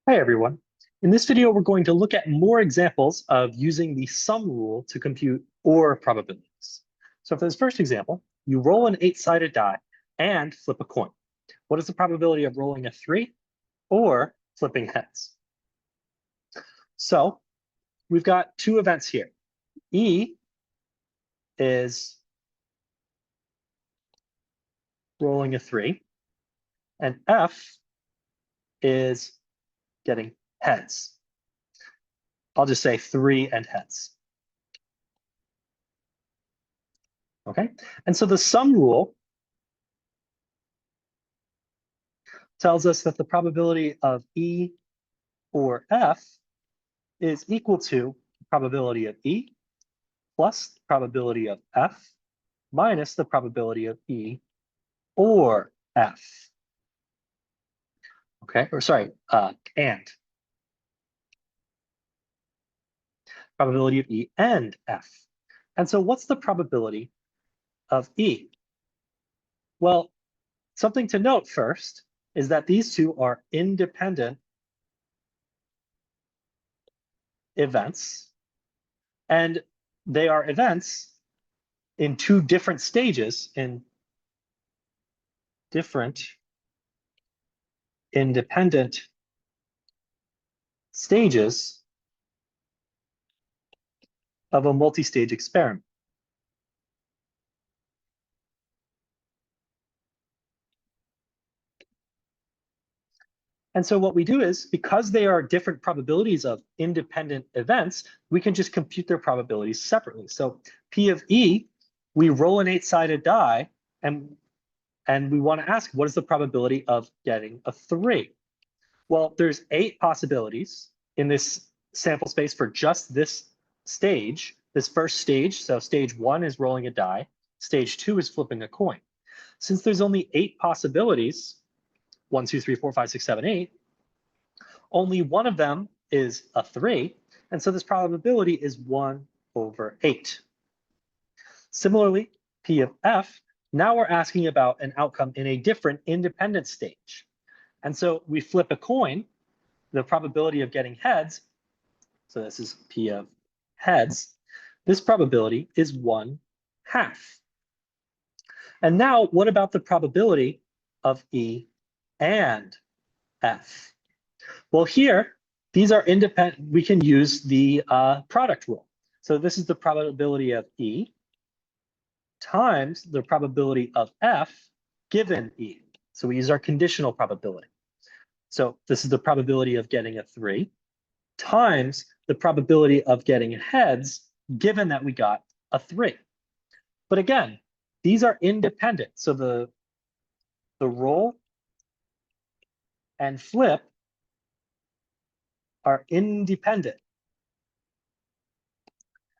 Hi, everyone. In this video, we're going to look at more examples of using the sum rule to compute OR probabilities. So for this first example, you roll an 8-sided die and flip a coin. What is the probability of rolling a 3 or flipping heads? So we've got two events here. E is rolling a 3, and F is getting heads. I'll just say 3 and heads. Okay, and so the sum rule tells us that the probability of E or F is equal to the probability of E plus the probability of F minus the probability of E or F. Okay, or sorry, and probability of E and F. And so what's the probability of E? Well, something to note first is that these two are independent events, and they are events in two different stages, in different independent stages of a multi-stage experiment. And so what we do is, because they are different probabilities of independent events, we can just compute their probabilities separately. So P of E, we roll an 8-sided die, and we want to ask, what is the probability of getting a 3? Well, there's 8 possibilities in this sample space for just this stage, this first stage. So stage 1 is rolling a die. Stage 2 is flipping a coin. Since there's only 8 possibilities, 1, 2, 3, 4, 5, 6, 7, 8, only one of them is a 3. And so this probability is 1/8. Similarly, P of F, now we're asking about an outcome in a different independent stage. And so we flip a coin, the probability of getting heads, so this is P of heads, this probability is 1/2. And now what about the probability of E and F? Well, here, these are independent. We can use the product rule. So this is the probability of E times the probability of F given E. So we use our conditional probability. So this is the probability of getting a 3 times the probability of getting heads given that we got a 3. But again, these are independent. So the roll and flip are independent.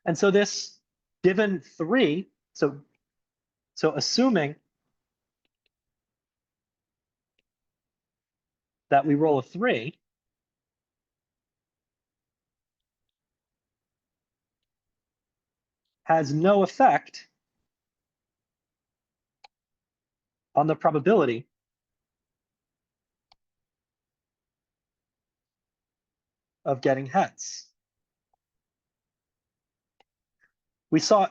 And so this given 3, so assuming that we roll a 3, has no effect on the probability of getting heads. We saw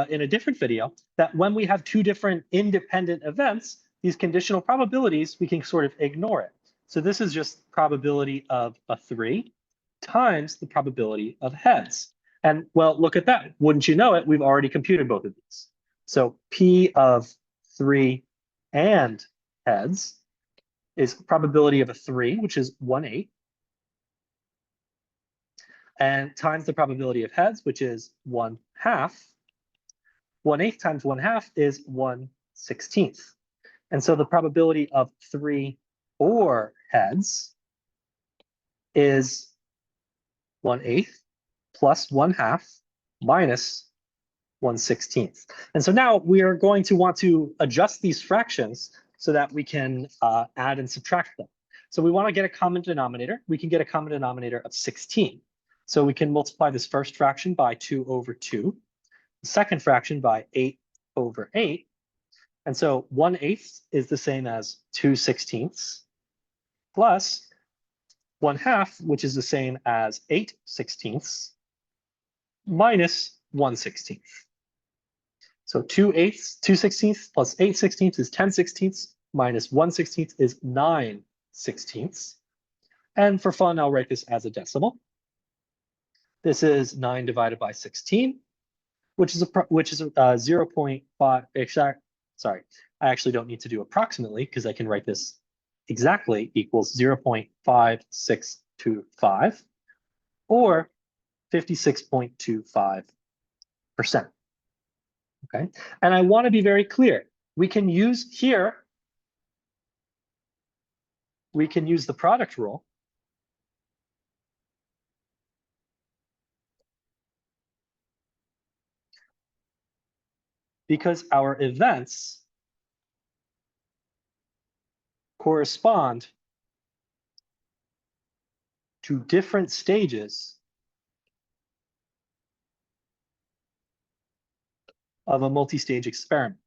in a different video that when we have two different independent events, these conditional probabilities, we can sort of ignore it. So this is just probability of a 3 times the probability of heads. And well, look at that. Wouldn't you know it, we've already computed both of these. So P of 3 and heads is probability of a 3, which is 1/8, and times the probability of heads, which is 1/2. 1/8 times 1/2 is 1/16. And so the probability of 3 or heads is 1/8 plus 1/2 minus 1/16. And so now we are going to want to adjust these fractions so that we can add and subtract them. So we want to get a common denominator. We can get a common denominator of 16. So we can multiply this first fraction by 2/2, the second fraction by 8/8. And so 1/8 is the same as 2/16 plus 1/2, which is the same as 8/16, minus 1/16. So 2/8, 2/16 plus 8/16 is 10/16, minus 1/16 is 9/16. And for fun, I'll write this as a decimal. This is 9 divided by 16, which is 0.5. Sorry, I actually don't need to do approximately because I can write this exactly equals 0.5625 or 56.25%. Okay, and I want to be very clear. We can use here, we can use the product rule. Because our events correspond to different stages of a multi-stage experiment.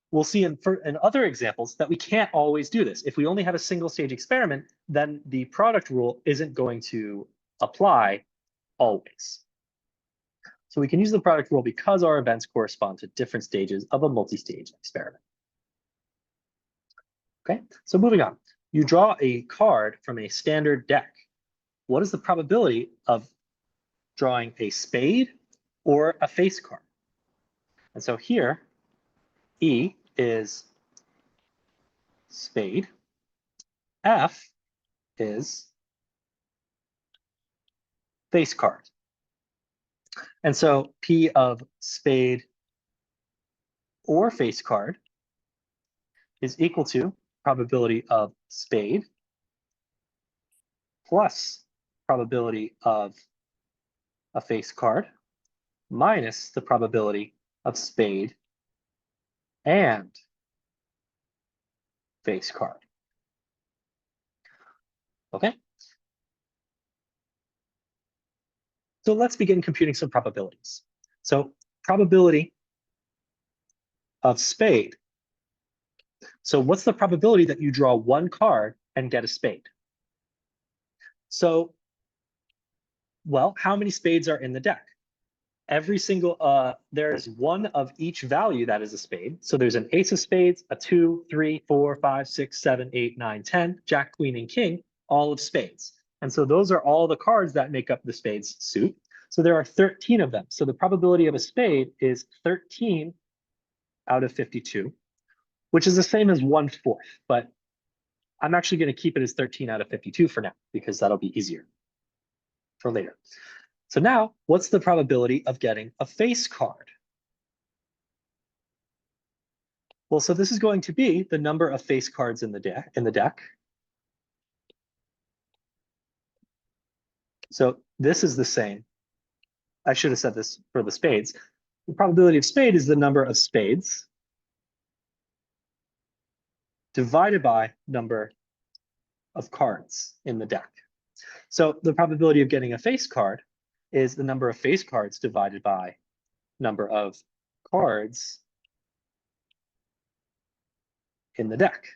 We'll see in other examples that we can't always do this. If we only have a single stage experiment, then the product rule isn't going to apply always. So we can use the product rule because our events correspond to different stages of a multi-stage experiment. Okay, so moving on. You draw a card from a standard deck. What is the probability of drawing a spade or a face card? And so here, E is spade, F is face card. And so P of spade or face card is equal to probability of spade plus probability of a face card minus the probability of spade and face card. Okay. So let's begin computing some probabilities. So probability of spade. So what's the probability that you draw one card and get a spade? So, well, how many spades are in the deck? Every single, there's one of each value that is a spade. So there's an ace of spades, a 2, 3, 4, 5, 6, 7, 8, 9, 10, jack, queen, and king, all of spades. And so those are all the cards that make up the spades suit. So there are 13 of them. So the probability of a spade is 13 out of 52, which is the same as 1/4. But I'm actually going to keep it as 13 out of 52 for now, because that'll be easier for later. So now, what's the probability of getting a face card? Well, so this is going to be the number of face cards in the deck. So this is the same. I should have said this for the spades. The probability of spade is the number of spades divided by number of cards in the deck. So the probability of getting a face card is the number of face cards divided by number of cards in the deck.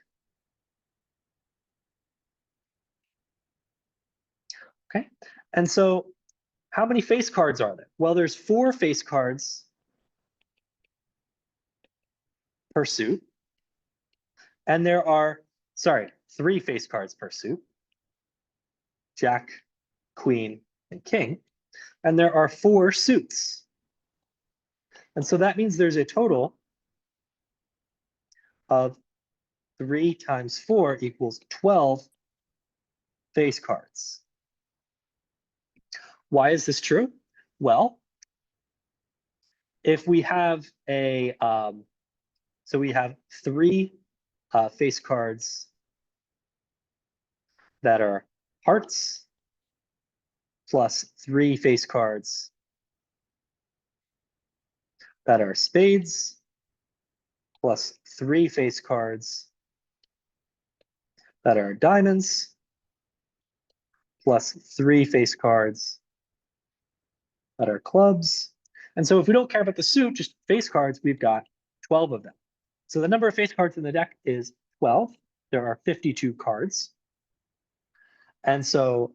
Okay, and so how many face cards are there? Well, there's 4 face cards per suit, and there are, 3 face cards per suit, jack, queen, and king, and there are 4 suits. And so that means there's a total of 3 times 4 equals 12 face cards. Why is this true? Well, if we have a, so we have 3 face cards that are hearts plus 3 face cards that are spades plus 3 face cards that are diamonds plus 3 face cards that are clubs. And so if we don't care about the suit, just face cards, we've got 12 of them. So the number of face cards in the deck is 12. There are 52 cards. And so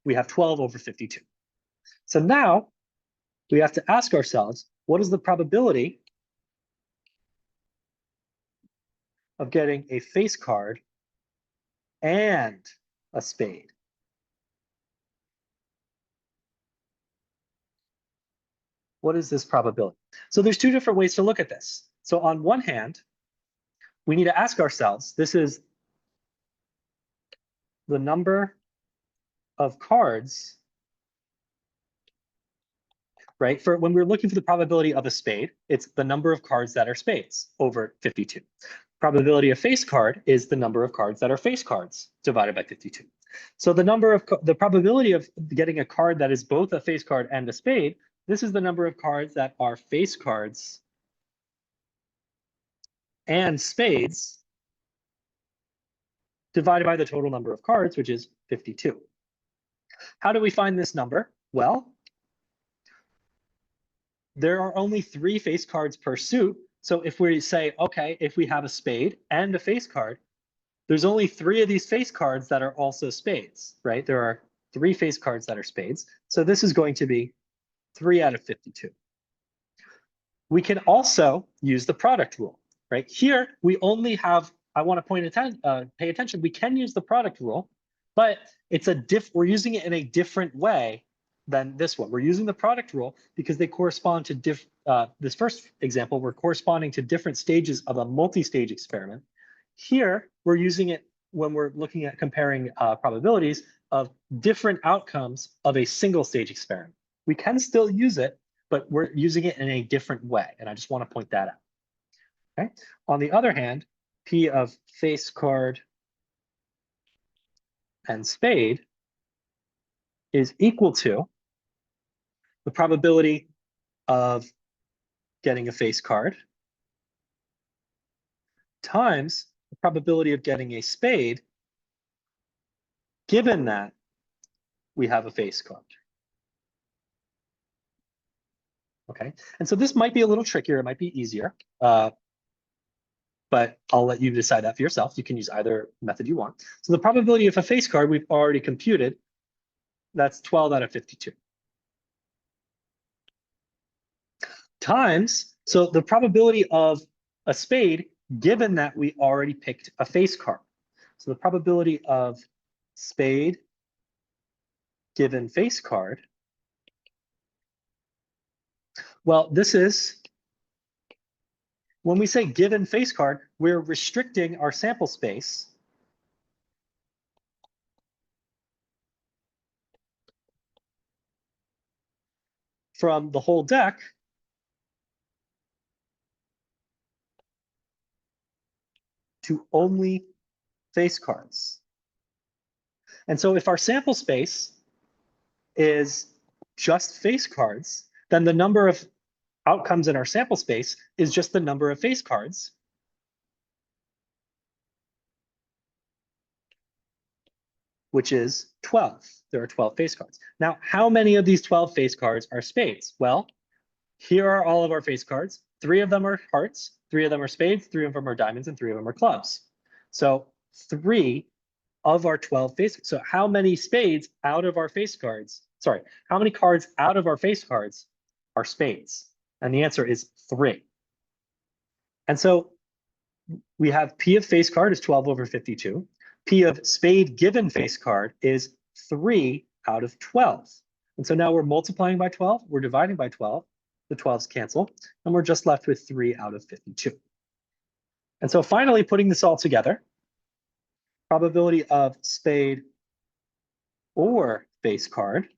we have 12 over 52. So now we have to ask ourselves, what is the probability of getting a face card and a spade? What is this probability? So there's two different ways to look at this. So on one hand, we need to ask ourselves, this is the number of cards, right? For when we're looking for the probability of a spade, it's the number of cards that are spades over 52. Probability of face card is the number of cards that are face cards divided by 52. So the probability of getting a card that is both a face card and a spade, this is the number of cards that are face cards and spades divided by the total number of cards, which is 52. How do we find this number? Well, there are only 3 face cards per suit. So if we say, okay, if we have a spade and a face card, there's only 3 of these face cards that are also spades, right? There are 3 face cards that are spades. So this is going to be 3 out of 52. We can also use the product rule, right? Here, we only have, I want to pay attention, we can use the product rule, but we're using it in a different way than this one. We're using the product rule because they correspond to this first example, we're corresponding to different stages of a multi-stage experiment. Here, we're using it when we're looking at comparing probabilities of different outcomes of a single stage experiment. We can still use it, but we're using it in a different way. And I just want to point that out. Okay. On the other hand, P of face card and spade is equal to the probability of getting a face card times the probability of getting a spade, given that we have a face card. Okay, and so this might be a little trickier, it might be easier, but I'll let you decide that for yourself. You can use either method you want. So the probability of a face card we've already computed, that's 12 out of 52. Times, so the probability of a spade, given that we already picked a face card. So the probability of spade given face card, well, this is, when we say given face card, we're restricting our sample space from the whole deck to only face cards. And so if our sample space is just face cards, then the number of outcomes in our sample space is just the number of face cards. Which is 12. There are 12 face cards. Now, how many of these 12 face cards are spades? Well, here are all of our face cards. 3 of them are hearts, 3 of them are spades, 3 of them are diamonds, and 3 of them are clubs. So 3 of our 12 face. So how many spades out of our face cards? Sorry, how many cards out of our face cards are spades? And the answer is 3. And so we have P of face card is 12 over 52. P of spade given face card is 3 out of 12. And so now we're multiplying by 12, we're dividing by 12, the 12s cancel, and we're just left with 3 out of 52. And so finally, putting this all together, probability of spade or face card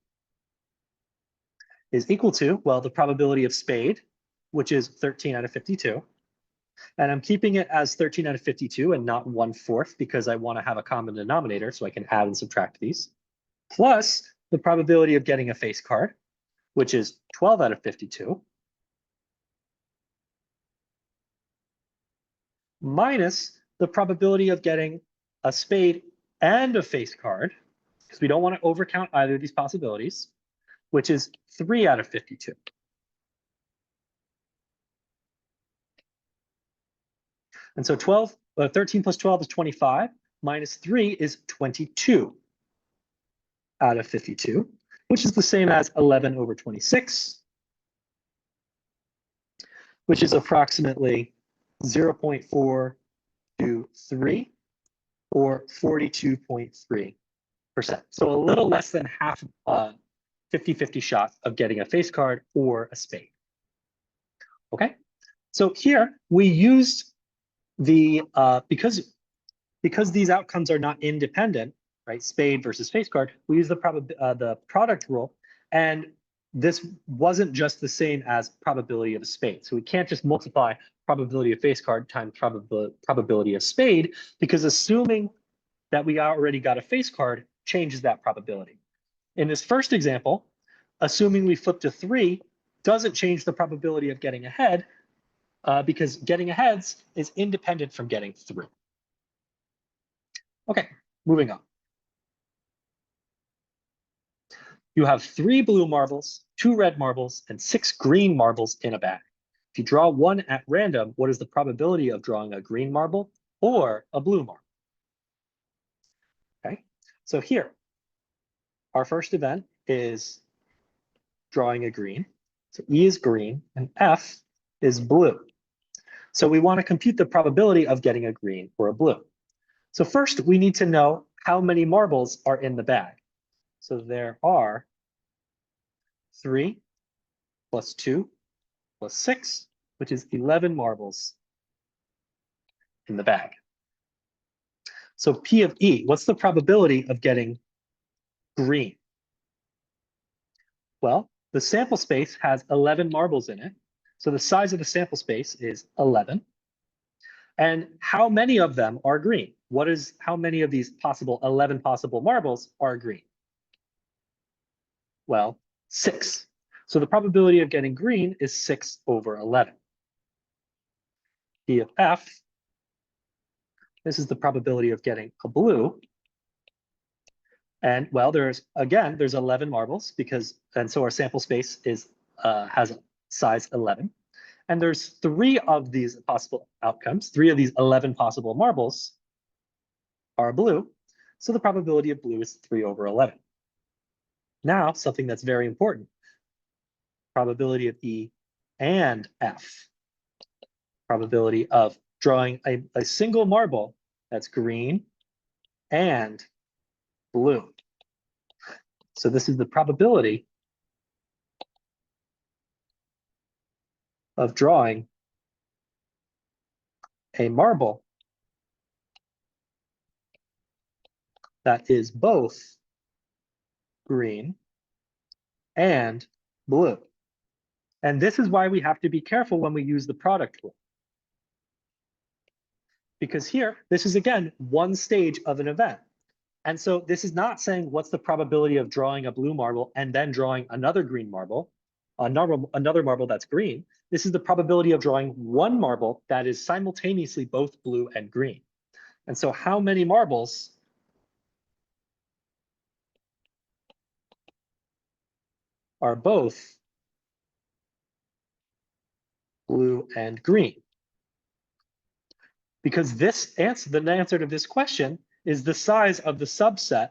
is equal to, well, the probability of spade, which is 13 out of 52. And I'm keeping it as 13 out of 52 and not 1/4 because I want to have a common denominator so I can add and subtract these, plus the probability of getting a face card, which is 12 out of 52, minus the probability of getting a spade and a face card, because we don't want to overcount either of these possibilities, which is 3 out of 52. And so 13 plus 12 is 25, minus 3 is 22 out of 52, which is the same as 11 over 26, which is approximately 0.423 or 42.3%. So a little less than half 50-50 shot of getting a face card or a spade. Okay, so here we used the because these outcomes are not independent, right? Spade versus face card. We use the product rule, and this wasn't just the same as probability of a spade. So we can't just multiply probability of face card times probability of spade, because assuming that we already got a face card changes that probability. In this first example, assuming we flip to 3 doesn't change the probability of getting ahead, because getting aheads is independent from getting through. Okay, moving on. You have 3 blue marbles, 2 red marbles, and 6 green marbles in a bag. If you draw one at random, what is the probability of drawing a green marble or a blue marble? Okay, so here, our first event is drawing a green. So E is green and F is blue. So we want to compute the probability of getting a green or a blue. So first, we need to know how many marbles are in the bag. So there are 3 plus 2 plus 6, which is 11 marbles in the bag. So P of E, what's the probability of getting green? Well, the sample space has 11 marbles in it. So the size of the sample space is 11. And how many of them are green? How many of these 11 possible marbles are green? Well, 6. So the probability of getting green is 6 over 11. P of F, this is the probability of getting a blue. And well, there's 11 marbles and so our sample space has a size 11. And there's 3 of these possible outcomes. 3 of these 11 possible marbles are blue. So the probability of blue is 3 over 11. Now, something that's very important. Probability of E and F. Probability of drawing a single marble that's green and blue. So this is the probability of drawing a marble that is both green and blue. And this is why we have to be careful when we use the product rule. Because here, this is again, one stage of an event. And so this is not saying what's the probability of drawing a blue marble and then drawing another green marble, another marble that's green. This is the probability of drawing one marble that is simultaneously both blue and green. And so how many marbles are both blue and green? Because the answer to this question is the size of the subset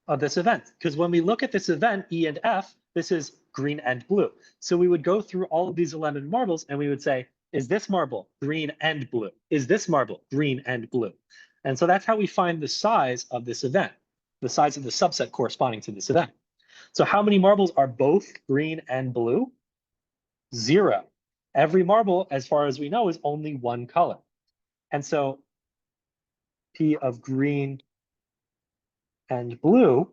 of this event. Because when we look at this event, E and F, this is green and blue. So we would go through all of these 11 marbles and we would say, is this marble green and blue? Is this marble green and blue? And so that's how we find the size of this event, the size of the subset corresponding to this event. So how many marbles are both green and blue? 0. Every marble, as far as we know, is only one color. And so P of green and blue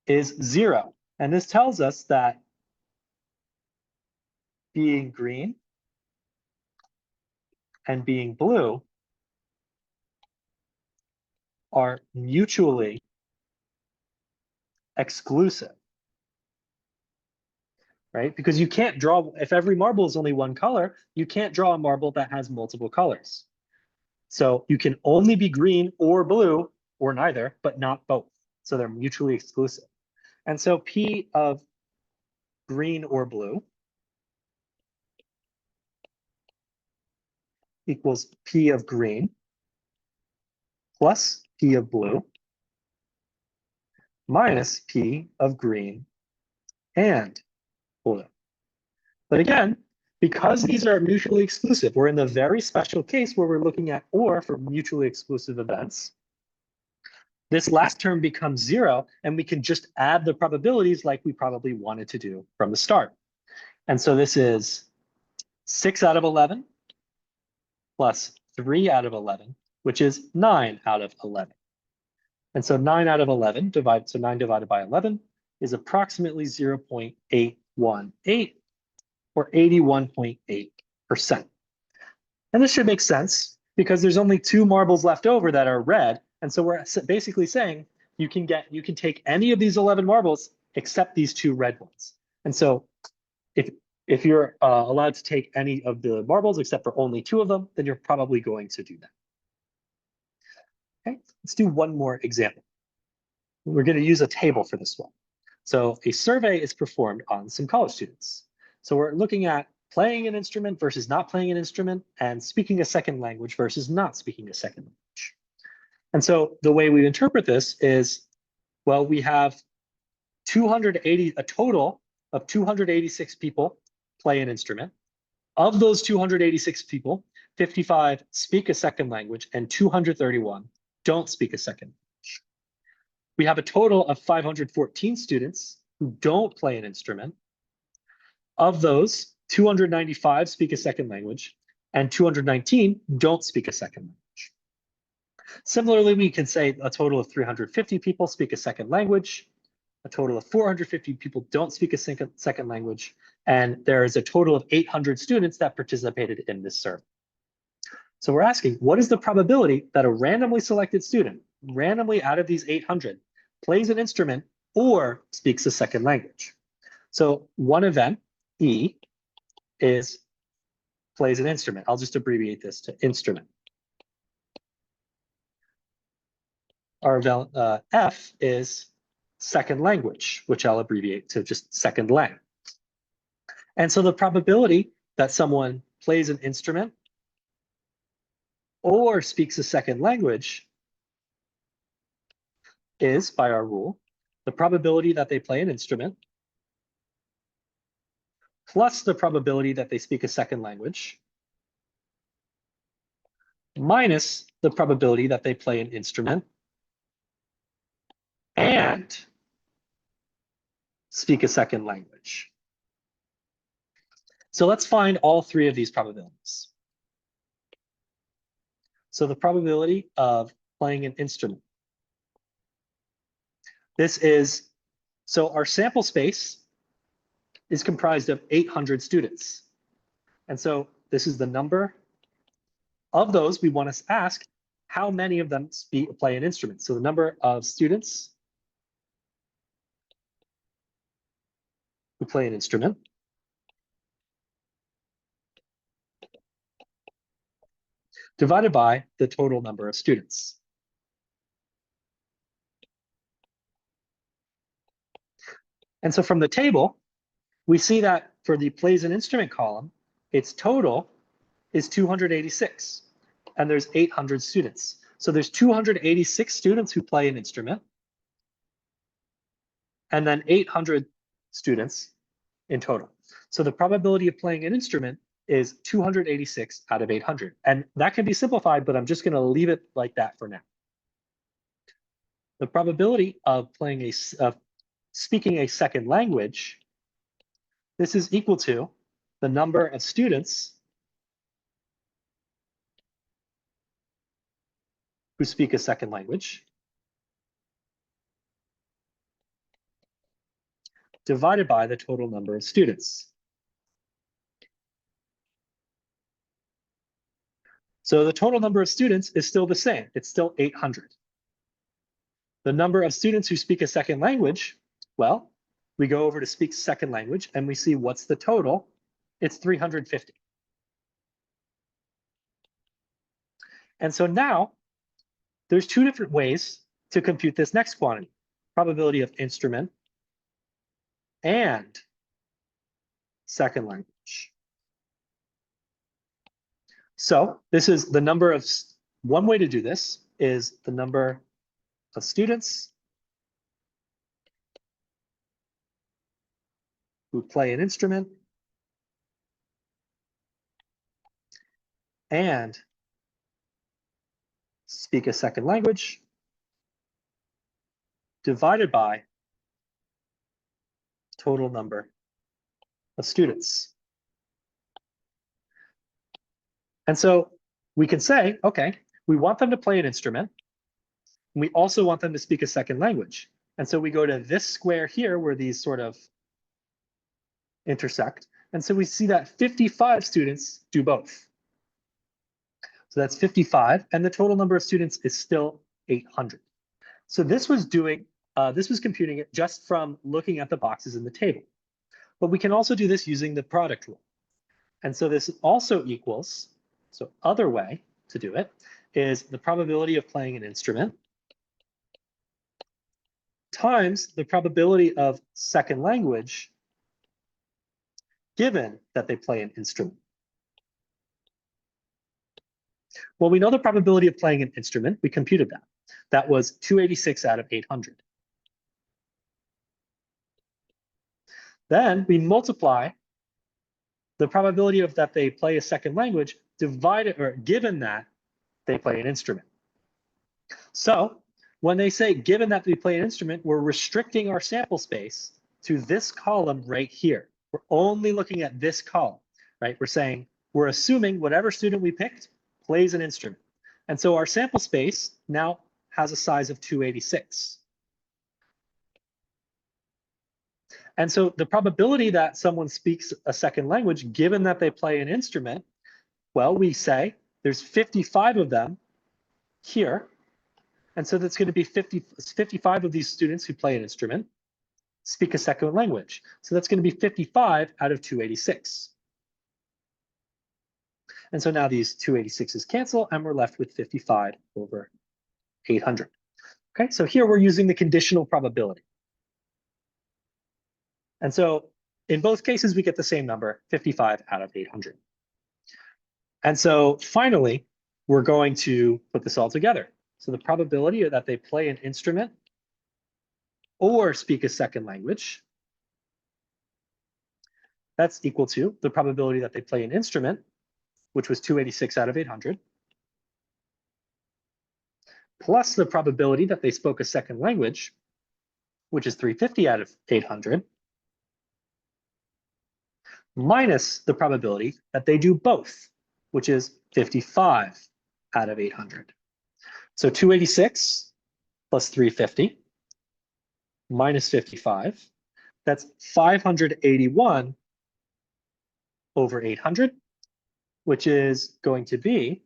is 0. And this tells us that being green and being blue are mutually exclusive, right? Because you can't draw, if every marble is only one color, you can't draw a marble that has multiple colors. So you can only be green or blue or neither, but not both. So they're mutually exclusive. And so P of green or blue equals P of green plus P of blue minus P of green and blue. But again, because these are mutually exclusive, we're in the very special case where we're looking at OR for mutually exclusive events. This last term becomes 0, and we can just add the probabilities like we probably wanted to do from the start. And so this is 6 out of 11 plus 3 out of 11, which is 9 out of 11. And so 9 out of 11 divided, so 9 divided by 11 is approximately 0.818 or 81.8%. And this should make sense because there's only 2 marbles left over that are red. And so we're basically saying you can take any of these 11 marbles except these 2 red ones. And so if you're allowed to take any of the marbles except for only 2 of them, then you're probably going to do that. Okay, let's do one more example. We're going to use a table for this one. So a survey is performed on some college students. So we're looking at playing an instrument versus not playing an instrument and speaking a second language versus not speaking a second language. And so the way we interpret this is, well, we have a total of 286 people play an instrument. Of those 286 people, 55 speak a second language and 231 don't speak a second language. We have a total of 514 students who don't play an instrument. Of those, 295 speak a second language and 219 don't speak a second language. Similarly, we can say a total of 350 people speak a second language, a total of 450 people don't speak a second language, and there is a total of 800 students that participated in this survey. So we're asking, what is the probability that a randomly selected student, randomly out of these 800, plays an instrument or speaks a second language? So one event, E, is plays an instrument. I'll just abbreviate this to instrument. Our F is second language, which I'll abbreviate to just second lang. And so the probability that someone plays an instrument or speaks a second language is, by our rule, the probability that they play an instrument plus the probability that they speak a second language minus the probability that they play an instrument and speak a second language. So let's find all 3 of these probabilities. So the probability of playing an instrument. So our sample space is comprised of 800 students. And so this is the number of those we want to ask how many of them play an instrument. So the number of students who play an instrument divided by the total number of students. And so from the table, we see that for the plays an instrument column, its total is 286, and there's 800 students. So there's 286 students who play an instrument, and then 800 students in total. So the probability of playing an instrument is 286 out of 800. And that can be simplified, but I'm just going to leave it like that for now. The probability of speaking a second language, this is equal to the number of students who speak a second language divided by the total number of students. So the total number of students is still the same. It's still 800. The number of students who speak a second language, well, we go over to speak second language and we see what's the total. It's 350. And so now there's 2 different ways to compute this next quantity, probability of instrument and second language. So this is the number of, one way to do this is the number of students who play an instrument and speak a second language divided by total number of students. And so we can say, okay, we want them to play an instrument. And we also want them to speak a second language. And so we go to this square here where these sort of intersect. And so we see that 55 students do both. So that's 55, and the total number of students is still 800. So this was computing it just from looking at the boxes in the table. But we can also do this using the product rule. And so this also equals, so other way to do it is the probability of playing an instrument times the probability of second language given that they play an instrument. Well, we know the probability of playing an instrument. We computed that. That was 286 out of 800. Then we multiply the probability of that they play a second language divided or given that they play an instrument. So when they say given that they play an instrument, we're restricting our sample space to this column right here. We're only looking at this column, right? We're assuming whatever student we picked plays an instrument. And so our sample space now has a size of 286. And so the probability that someone speaks a second language, given that they play an instrument, well, we say there's 55 of them here. And so that's going to be 55 of these students who play an instrument speak a second language. So that's going to be 55 out of 286. And so now these 286s cancel, and we're left with 55 over 800. Okay, so here we're using the conditional probability. And so in both cases, we get the same number, 55 out of 800. And so finally, we're going to put this all together. So the probability that they play an instrument or speak a second language, that's equal to the probability that they play an instrument, which was 286 out of 800, plus the probability that they spoke a second language, which is 350 out of 800, minus the probability that they do both, which is 55 out of 800. So 286 plus 350 minus 55, that's 581 over 800, which is going to be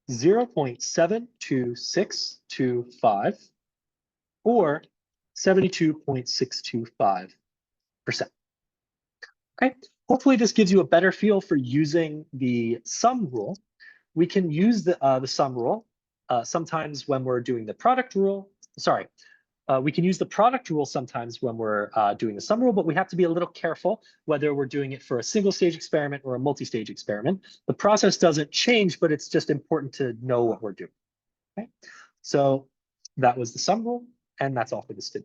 0.72625 or 72.625%. Okay, hopefully this gives you a better feel for using the sum rule. We can use the sum rule sometimes when we're doing the product rule. Sorry, we can use the product rule sometimes when we're doing the sum rule, but we have to be a little careful whether we're doing it for a single stage experiment or a multi-stage experiment. The process doesn't change, but it's just important to know what we're doing. Okay, so that was the sum rule, and that's all for this video.